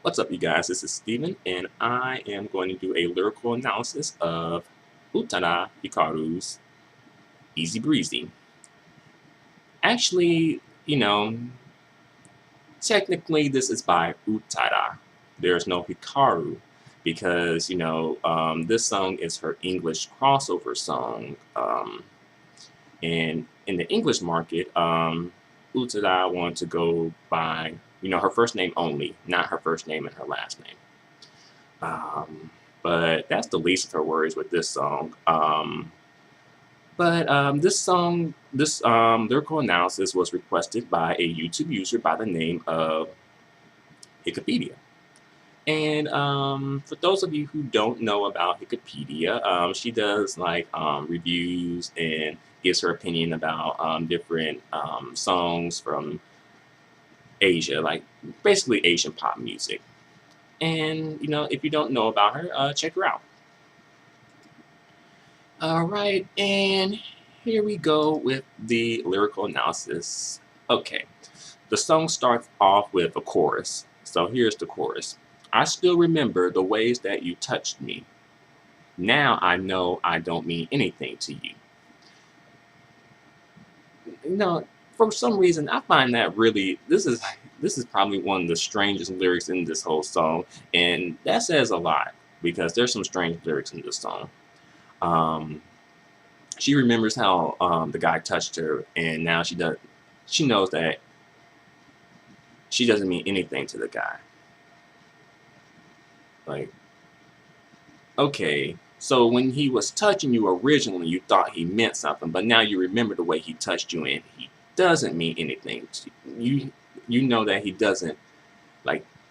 What's up, you guys? This is Steven, and I am going to do a lyrical analysis of Utada Hikaru's Easy Breezy. Actually, technically this is by Utada. There's no Hikaru because, this song is her English crossover song. And in the English market, Utada wanted to go by, her first name only, not her first name and her last name. But that's the least of her worries with this song. This lyrical analysis was requested by a YouTube user by the name of Wikipedia. And for those of you who don't know about Wikipedia, she does like reviews and gives her opinion about different songs from Asia, like basically Asian pop music. And if you don't know about her, check her out. All right, and here we go with the lyrical analysis. Okay, the song starts off with a chorus. So here's the chorus. I still remember the ways that you touched me. Now I know I don't mean anything to you. For some reason, I find that really this is probably one of the strangest lyrics in this whole song, and that says a lot because there's some strange lyrics in this song. Um, she remembers how the guy touched her, and now she knows that she doesn't mean anything to the guy. Like, okay, so when he was touching you originally, you thought he meant something, but now you remember the way he touched you, and he doesn't mean anything to you. You know that he doesn't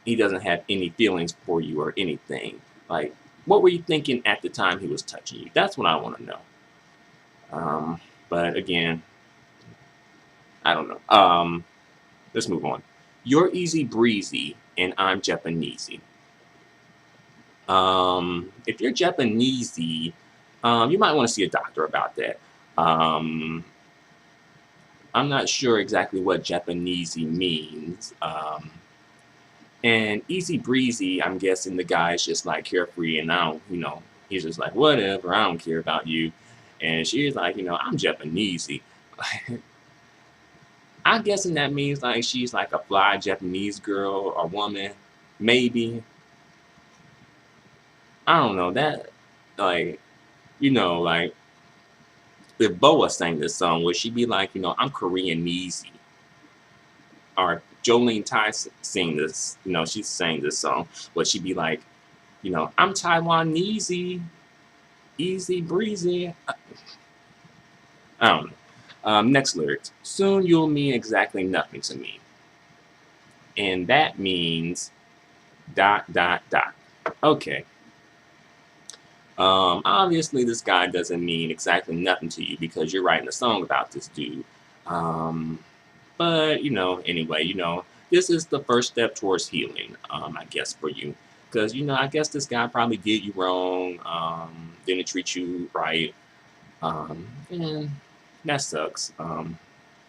have any feelings for you or anything. Like, what were you thinking at the time he was touching you? That's what I want to know. But again, I don't know. Let's move on. You're easy breezy, and I'm Japanesey. If you're Japanesey, you might want to see a doctor about that. Um, I'm not sure exactly what Japanesey means. And easy breezy, I'm guessing the guy's just like carefree and he's just like, whatever, I don't care about you. And she's like, I'm Japanesey. I'm guessing that means like she's like a fly Japanese girl or woman, maybe. I don't know that, like, like if Boa sang this song, would she be like, I'm Korean easy? Or Jolene Tai sing this, she sang this song, would she be like, I'm Taiwanese, easy breezy? I don't know. Next lyrics. Soon you'll mean exactly nothing to me. And that means ... Okay. Obviously, this guy doesn't mean exactly nothing to you because you're writing a song about this dude. But, anyway, this is the first step towards healing, I guess, for you. Because, I guess this guy probably did you wrong, didn't treat you right, and that sucks.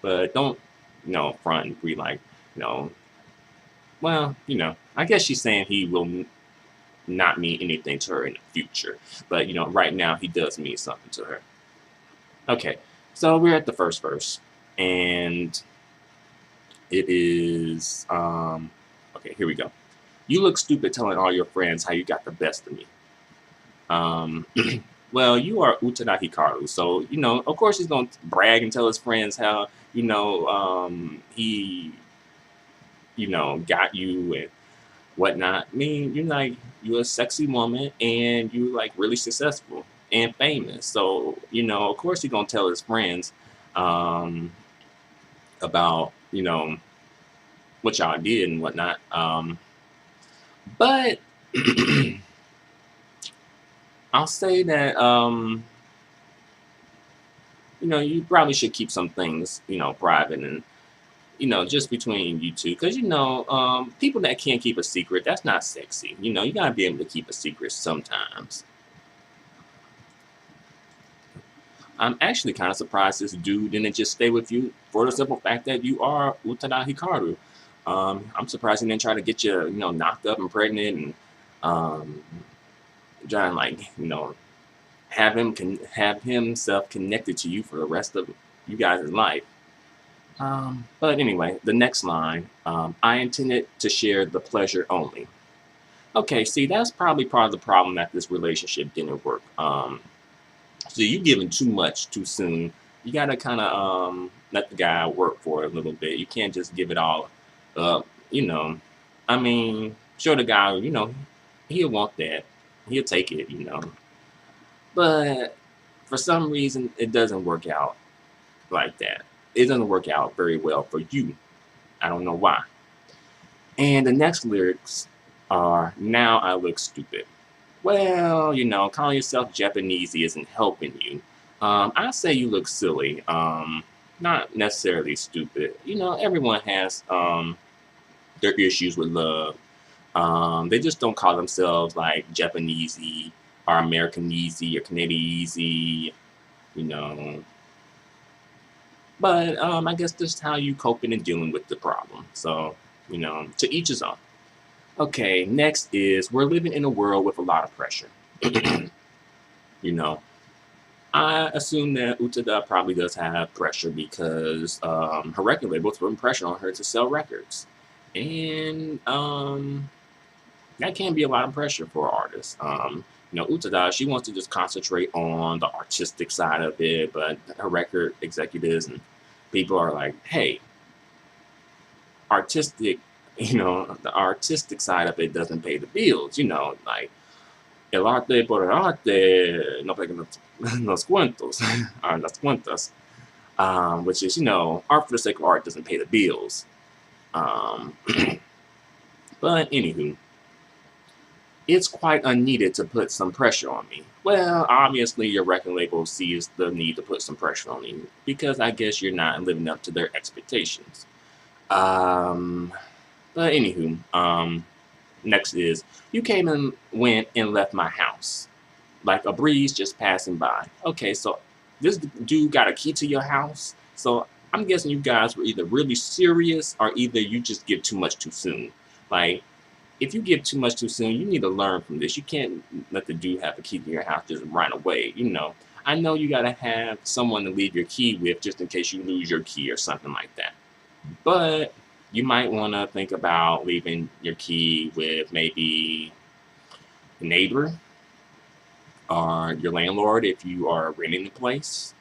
But don't, front and be like, you know, well, I guess she's saying he will not mean anything to her in the future. But, right now he does mean something to her. Okay, so we're at the first verse. And it is, okay, here we go. You look stupid telling all your friends how you got the best of me. Well, you are Utada Hikaru, so, of course he's going to brag and tell his friends how, he, got you and whatnot. I mean, you're a sexy woman and you're like really successful and famous. So, of course he's gonna tell his friends about, what y'all did and whatnot. But I'll say that you probably should keep some things, private and just between you two, because people that can't keep a secret, that's not sexy. You gotta be able to keep a secret sometimes. I'm actually kind of surprised this dude didn't just stay with you for the simple fact that you are Utada Hikaru. I'm surprised he didn't try to get you, knocked up and pregnant, and um, try and like, have himself connected to you for the rest of you guys' life. But anyway, the next line, I intended to share the pleasure only. Okay, see, that's probably part of the problem that this relationship didn't work. So you giving too much too soon. You gotta kind of let the guy work for it a little bit. You can't just give it all up. You know, I mean, sure the guy, he'll want that. He'll take it. But for some reason, it doesn't work out like that. It doesn't work out very well for you. I don't know why. And the next lyrics are, now I look stupid. Well, calling yourself Japanese isn't helping you. I say you look silly, not necessarily stupid. Everyone has their issues with love. They just don't call themselves like Japanesey or Americanesey or Canadianesey, you know. But I guess that's how you coping and dealing with the problem. So, to each his own. Okay, next is, we're living in a world with a lot of pressure. you know, I assume that Utada probably does have pressure because her record label's putting pressure on her to sell records. And that can be a lot of pressure for artists. Utada, she wants to just concentrate on the artistic side of it, but her record executives and people are like, hey, artistic, the artistic side of it doesn't pay the bills, like el arte por el arte no paga los cuentos, or las cuentas, which is, art for the sake of art doesn't pay the bills. Um, but anywho, it's quite unneeded to put some pressure on me. Well, obviously your record label sees the need to put some pressure on you because I guess you're not living up to their expectations. Um, but anywho, next is, you came and went and left my house like a breeze just passing by. Okay, so this dude got a key to your house. So I'm guessing you guys were either really serious or either you just give too much too soon. Like, if you give too much too soon, you need to learn from this. You can't let the dude have a key to your house just right away. I know you gotta have someone to leave your key with just in case you lose your key or something like that. But you might want to think about leaving your key with maybe a neighbor or your landlord if you are renting the place.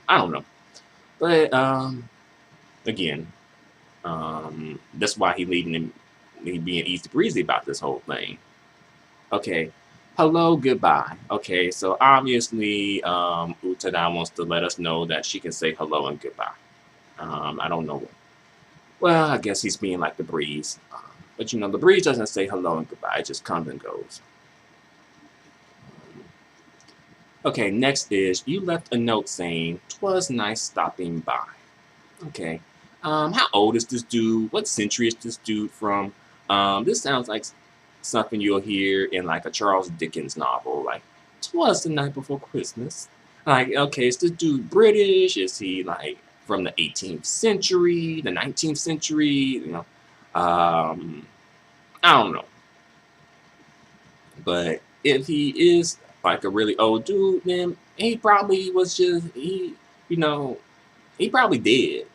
I don't know. But again, that's why he leaving him, he being easy breezy about this whole thing. Okay. Hello, goodbye. Okay, so obviously Utada wants to let us know that she can say hello and goodbye. I don't know. Well, I guess he's being like the breeze. But the breeze doesn't say hello and goodbye, it just comes and goes. Okay, next is, you left a note saying, "'Twas nice stopping by." Okay. How old is this dude? What century is this dude from? This sounds like something you'll hear in like a Charles Dickens novel, like, "'Twas the night before Christmas." Like, okay, is this dude British? Is he like from the 18th century, the 19th century? I don't know. But if he is like a really old dude, then he probably was just he probably did.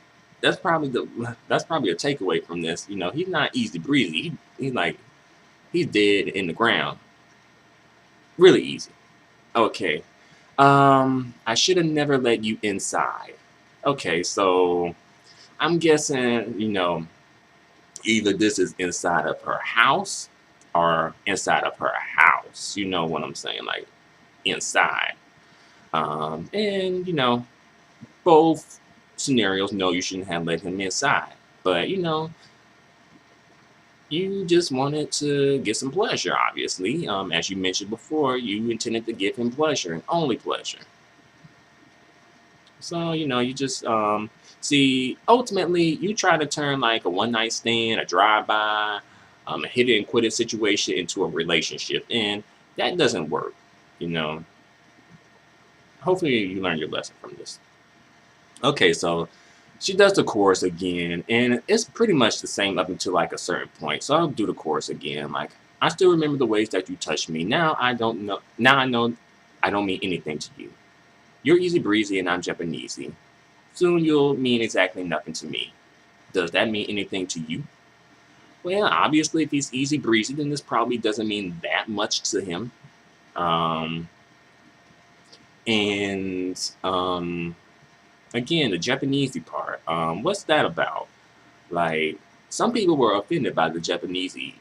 That's probably a takeaway from this. He's not easy breezy. He's like, he's dead in the ground. Really easy. Okay. I should have never let you inside. Okay, so I'm guessing, either this is inside of her house or inside of her house. You know what I'm saying? Like, inside. And, both scenarios, no, you shouldn't have let him inside. But, you just wanted to get some pleasure, obviously. As you mentioned before, you intended to give him pleasure and only pleasure. So, you just, see, ultimately, you try to turn like a one night stand, a drive by, a hit it and quit it situation into a relationship. And that doesn't work, you know. Hopefully, you learned your lesson from this. Okay, so She does the chorus again, and it's pretty much the same up until like a certain point. So I'll do the chorus again. Like, I still remember the ways that you touched me. Now I don't know. Now I know I don't mean anything to you. You're easy breezy, and I'm Japanesey. Soon you'll mean exactly nothing to me. Does that mean anything to you? Well, obviously, if he's easy breezy, then this probably doesn't mean that much to him. Um, and again, the Japanesey part. What's that about? Like, some people were offended by the Japanesey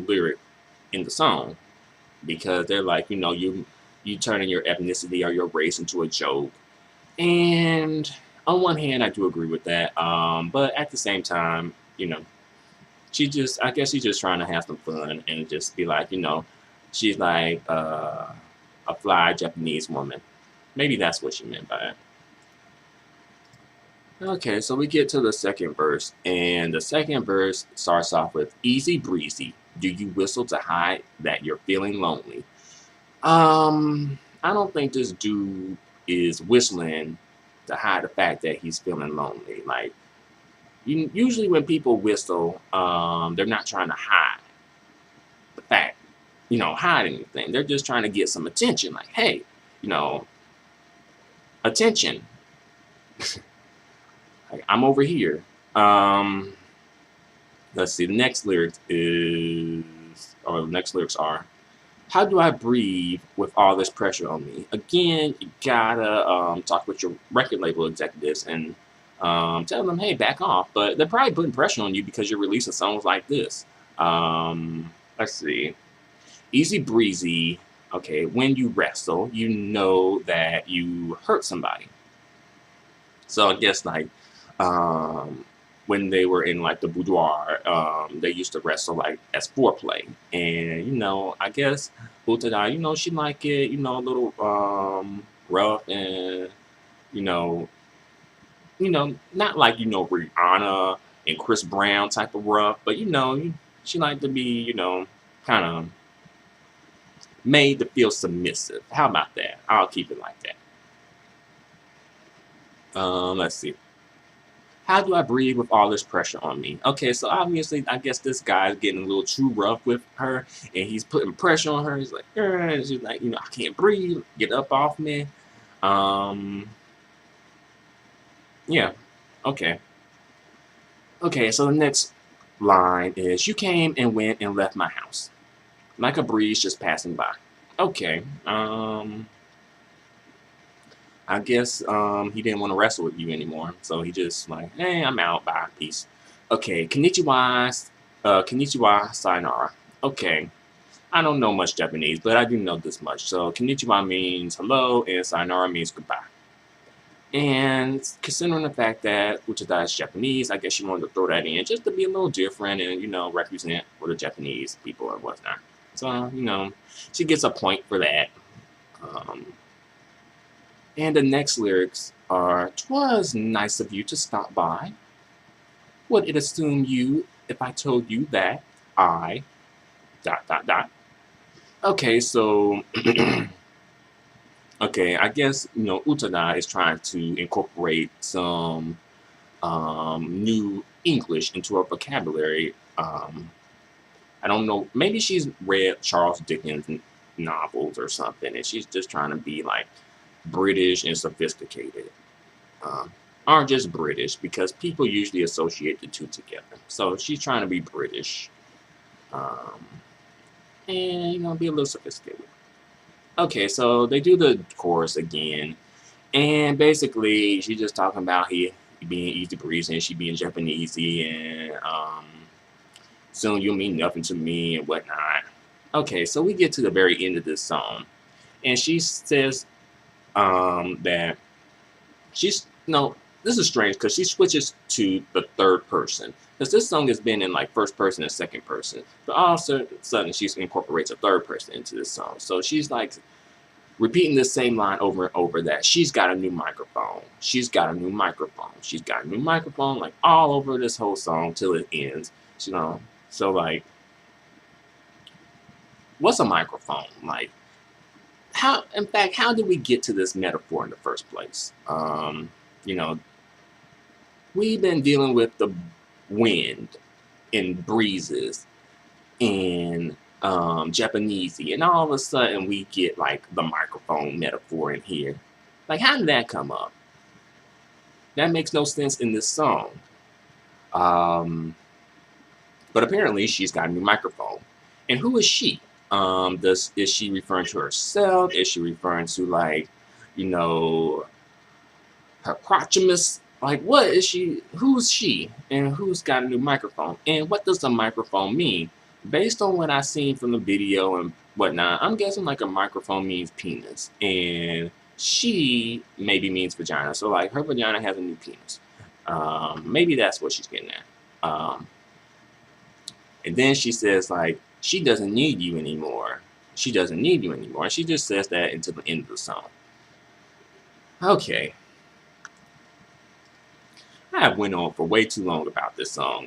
lyric in the song because they're like, you turning your ethnicity or your race into a joke. And on one hand, I do agree with that. But at the same time, I guess she's just trying to have some fun and just be like, she's like a fly Japanese woman. Maybe that's what she meant by it. Okay, so we get to the second verse, and the second verse starts off with easy breezy. Do you whistle to hide that you're feeling lonely? I don't think this dude is whistling to hide the fact that he's feeling lonely. Like, usually when people whistle, they're not trying to hide the fact, hide anything. They're just trying to get some attention. Like, hey, you know, attention. Like, I'm over here. Um, let's see. The next next lyrics are, how do I breathe with all this pressure on me? Again, you gotta talk with your record label executives and tell them, hey, back off. But they're probably putting pressure on you because you're releasing songs like this. Let's see. Easy breezy. Okay, when you wrestle, you know that you hurt somebody. So I guess like um, when they were in like the boudoir, they used to wrestle like as foreplay. And I guess Utada, she like it, a little rough and you know, not like Rihanna and Chris Brown type of rough, but she like to be, kind of made to feel submissive. How about that? I'll keep it like that. Let's see. How do I breathe with all this pressure on me? Okay, so obviously, I guess this guy's getting a little too rough with her, and he's putting pressure on her. He's like, and she's like, I can't breathe. Get up off me. Um, yeah. Okay. Okay. So the next line is, you came and went and left my house like a breeze just passing by. Okay. I guess he didn't want to wrestle with you anymore, so he just like, hey, I'm out, bye, peace. Okay, konnichiwa, sayonara. Okay, I don't know much Japanese, but I do know this much. So konnichiwa means hello, and sayonara means goodbye. And considering the fact that Utada is Japanese, I guess she wanted to throw that in just to be a little different and represent for the Japanese people and whatnot. So she gets a point for that. Um, And the next lyrics are, 'twas nice of you to stop by. Would it assume you if I told you that I dot dot dot? Okay, so okay, I guess Utada is trying to incorporate some new English into her vocabulary. I don't know, maybe she's read Charles Dickens novels or something, and she's just trying to be like British and sophisticated. Aren't just British because people usually associate the two together. So she's trying to be British um, and be a little sophisticated. Okay, so they do the chorus again, and basically she's just talking about he being easy breezy and she being Japanesey and soon you'll mean nothing to me and whatnot. Okay, so we get to the very end of this song, and she says that she's no. This is strange because she switches to the third person because this song has been in like first person and second person, but all of a sudden she incorporates a third person into this song. So she's like repeating the same line over and over that she's got a new microphone. She's got a new microphone. She's got a new microphone, like all over this whole song till it ends. So like, what's a microphone? Like, how did we get to this metaphor in the first place? You know, we've been dealing with the wind and breezes and Japanesey, and all of a sudden we get like the microphone metaphor in here. Like, how did that come up? That makes no sense in this song. But apparently she's got a new microphone. And who is she? Is she referring to herself? Is she referring to, like, you know, her Proximus? Like, what is she? Who's she? And who's got a new microphone? And what does a microphone mean? Based on what I've seen from the video and whatnot, I'm guessing like a microphone means penis, and she maybe means vagina. So like her vagina has a new penis. Maybe that's what she's getting at. And then she says like she doesn't need you anymore. She doesn't need you anymore. And she just says that until the end of the song. Okay. I have went on for way too long about this song.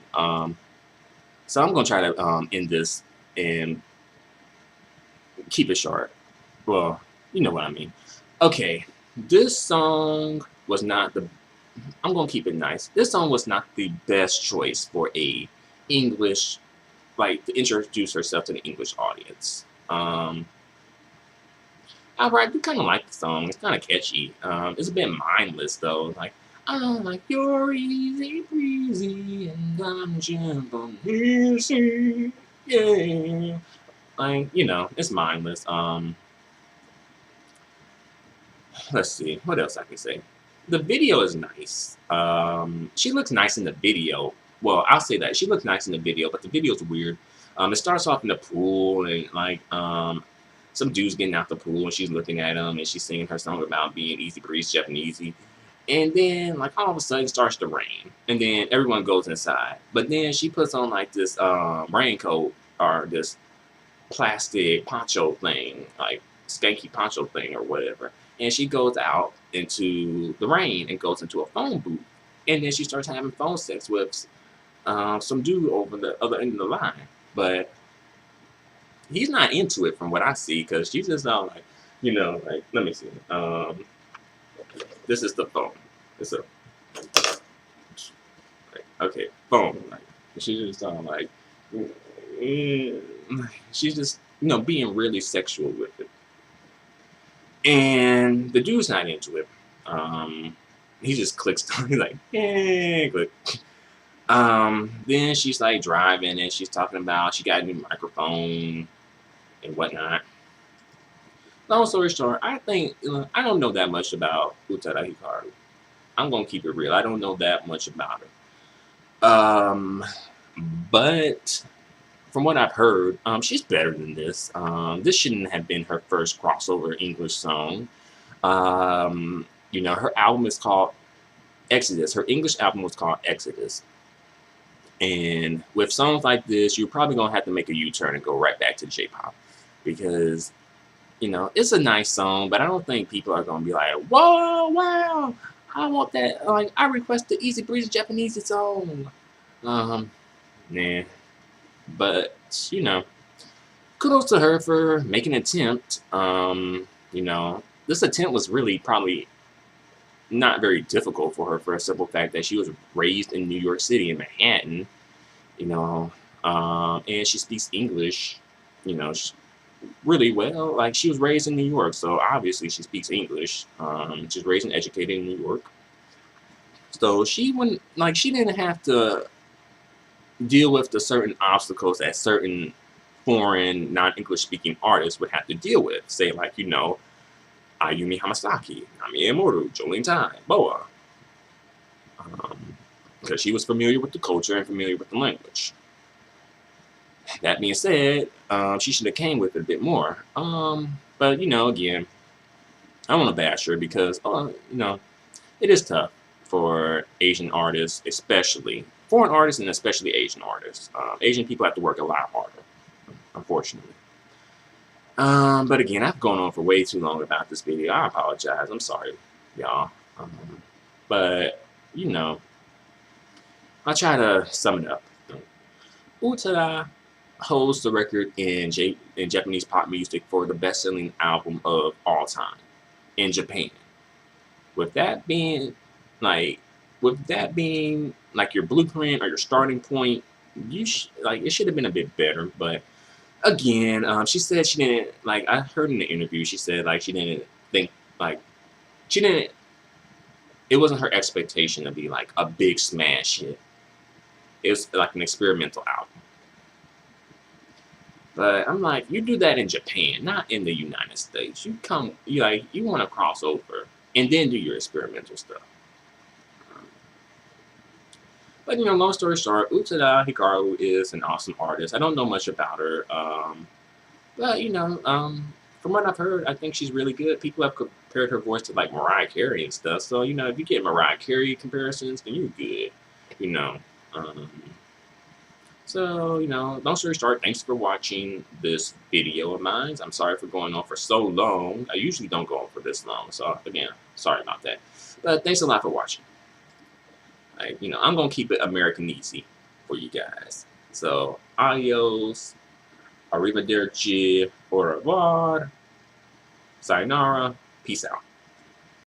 So I'm gonna try to end this and keep it short. Well, you know what I mean. Okay, this song was not the. I'm gonna keep it nice. This song was not the best choice for a English, like to introduce herself to the English audience. However, I do kind of like the song. It's kind of catchy. It's a bit mindless though. Like, I like you're easy breezy and I'm gentle easy. Yeah. Like, you know, it's mindless. Let's see, what else I can say. The video is nice. She looks nice in the video. Well, I'll say that. She looks nice in the video, but the video's weird. It starts off in the pool and like some dude's getting out the pool and she's looking at him and she's singing her song about being easy breeze, Japanesey. And then like all of a sudden it starts to rain. And then everyone goes inside. But then she puts on like this raincoat or this plastic poncho thing, like skanky poncho thing or whatever. And she goes out into the rain and goes into a phone booth. And then she starts having phone sex with some dude over the other end of the line. But he's not into it from what I see because she's just all like, you know, like, let me see. This is the phone. It's a, like, okay, phone. Like, she's just all like, she's just, you know, being really sexual with it. And the dude's not into it. He just clicks. He's like, yeah, click. Then she's like driving and she's talking about she got a new microphone and whatnot. Long story short, I think I don't know that much about Utada Hikaru. I'm gonna keep it real. I don't know that much about her. But from what I've heard, she's better than this. This shouldn't have been her first crossover English song. You know, her album is called Exodus. Her English album was called Exodus. And with songs like this, you're probably gonna have to make a U-turn and go right back to J-pop, because you know it's a nice song, but I don't think people are gonna be like, "Whoa, wow, I want that!" Like, I request the Easy Breeze Japanese song. Nah. But you know, kudos to her for making an attempt. You know, this attempt was really probably not very difficult for her for a simple fact that she was raised in New York City in Manhattan. You know, and she speaks English. You know, really well. Like, she was raised in New York, so obviously she speaks English. She's raised and educated in New York, so she wouldn't like she didn't have to deal with the certain obstacles that certain foreign non-English speaking artists would have to deal with. Say like, you know, Ayumi Hamasaki, Nami Emoru, Jolene Tai, Boa. Because she was familiar with the culture and familiar with the language. That being said, she should have came with it a bit more. But you know, again, I don't want to bash her because, you know, it is tough for Asian artists, especially foreign artists and especially Asian artists. Asian people have to work a lot harder, unfortunately. But again, I've gone on for way too long about this video. I apologize. I'm sorry, y'all. But you know, I'll try to sum it up. Utada holds the record in Japanese pop music for the best-selling album of all time in Japan. With that being, like, with that being like your blueprint or your starting point, like it should have been a bit better. But again, she said she didn't like. I heard in the interview she said like she didn't think like she didn't. It wasn't her expectation to be like a big smash hit. It was like an experimental album. But I'm like, you do that in Japan, not in the United States. You want to cross over and then do your experimental stuff. But long story short, Utada Hikaru is an awesome artist. I don't know much about her, but from what I've heard, I think she's really good. People have compared her voice to like Mariah Carey and stuff. So if you get Mariah Carey comparisons, then you're good. You know. Um, so long story short, thanks for watching this video of mine. I'm sorry for going on for so long. I usually don't go on for this long. So again, sorry about that. But thanks a lot for watching. I'm gonna keep it American easy for you guys. So, adios, arrivederci, au revoir, sayonara, peace out.